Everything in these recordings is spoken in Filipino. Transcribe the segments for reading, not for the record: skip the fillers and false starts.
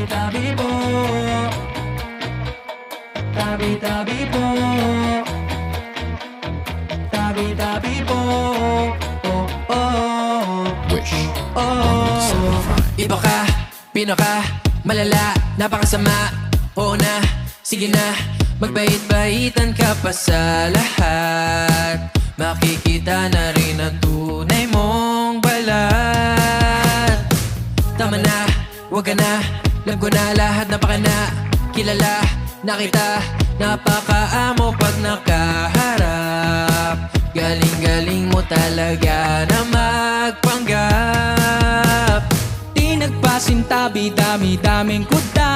Tabi-tabi po, tabi-tabi po, tabi-tabi po, oh, oh, Wish. oh. Iba ka, pino ka, malala, napakasama. Oo na, sige na, magbait-baitan ka pa sa lahat. Makikita na rin ang tunay mong balat. Tama na, wag ka na, alam ko na lahat na baka na. Kilala na kita, napakaamo pag nakaharap. Galing-galing mo talaga na magpanggap. Di nagpasintabi, dami-daming kuda.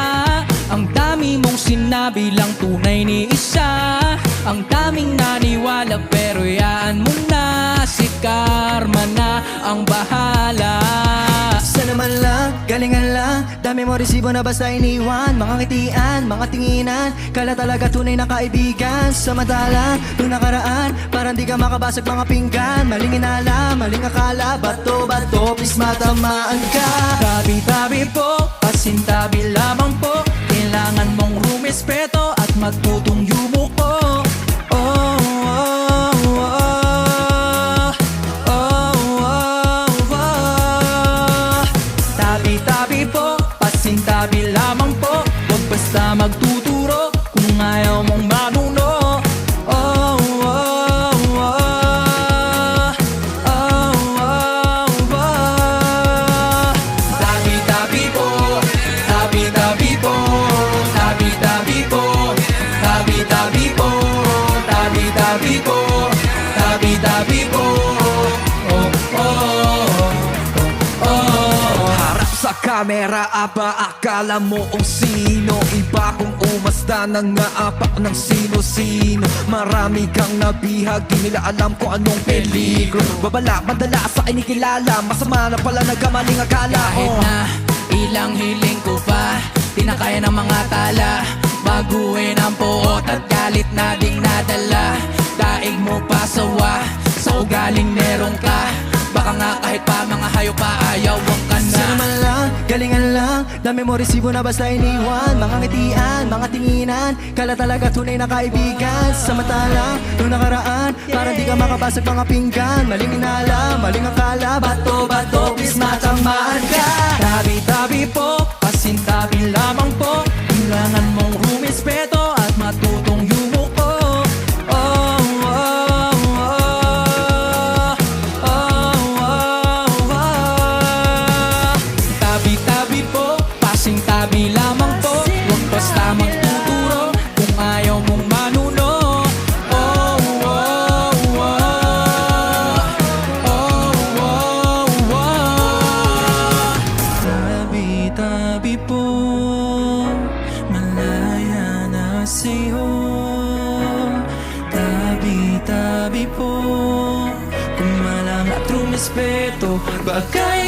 Ang dami mong sinabi lang tunay ni isa. Ang daming naniwala pero yaan mo na. Si karma na ang bahala. Sana man lang, galingan lang. Dami mo resibo na basta iniwan. Mga ngitian, mga tinginan. Kala talaga tunay na kaibigan. Samantala, nung nakaraan, parang di ka makabasag mga pinggan. Maling inala, maling akala. Bato, bato, please matamaan ka. Tabi-tabi po, pasintabi lamang po. Kailangan mong rumispeto at matutong yumuko. Oh, oh, oh, oh, oh, oh. Tabi-tabi po, pasintabi lamang po. Huwag basta magtuturo kung ayaw mong manuno. Oh, oh, oh, oh, oh, oh. Tabi-tabi po, tabi-tabi po, tabi-tabi po, tabi-tabi po, tabi-tabi po, tabi-tabi po. Oh, oh, oh. Harap sa kamera, aba akala mo kung sino. Iba kung umasta ng naapak ng sino-sino. Marami kang nabihag, di nila alam kung anong peligro. Babala, madala sa kinikilala, masama na pala nagkamaling akala. Kahit na ilang hiling ko pa, di na kaya ng mga tala. Baguhin ang puot at galit na ding nadala. Daig mo pa sawa, sa ugaling meron ka. Baka nga kahit pa mga hayop pa ayawan ka na. Sana man lang, galingan lang. Dami mo resibo na basta iniwan. Mga ngitian, mga tinginan. Kala talaga tunay na kaibigan. Samantala, nung nakaraan, parang di ka makabasag mga pinggan. Maling inala, maling akala. Bato, bato, please matamaan ka. Tabi-tabi po, pasintabi lamang po. Kailangan mong rumispeto at matutong yumuko. Oh, oh, oh, oh, oh, oh. Tabi-tabi po, pasintabi lamang po. Huwag basta magtuturo kung ayaw mong manuno. Oh, oh, oh, oh, oh, oh. Tabi-tabi po, malaya na sa'yo. Tabi-tabi po, kumalang at rumispeto. Bagay